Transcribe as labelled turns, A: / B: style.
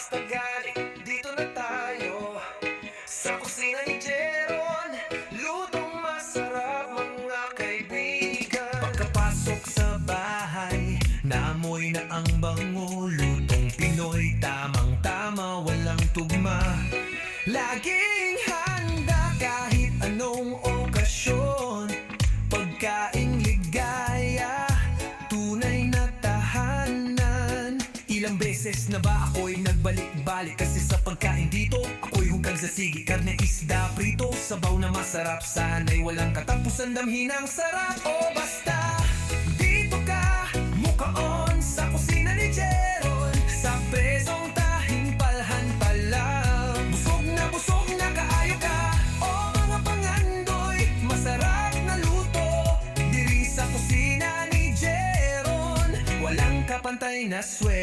A: basta galing, dito na tayo sa kusina ni Jeron. Lutong masarap mga kaibigan. Pagkapasok sa bahay, naamoy na ang bango. Lutong Pinoy, tamang-tama, walang tugma. Laging handa kahit anong okasyon. Pagkaing ligaya, tunay na tahanan. Ilang beses na ba ako'y nagbalik-balik, kasi sa pagkain dito ako'y hungkag sa sigi. Karne, isda, prito, sabaw na masarap. Sana'y walang katapusan, damhin ang sarap. O basta dito ka, mukaon sa kusina ni Jeron. Sa presong tahing palhan pa lang, busog na kaayo ka. O mga pangandoy, masarap na luto diri sa kusina ni Jeron. Walang kapantay na swerte.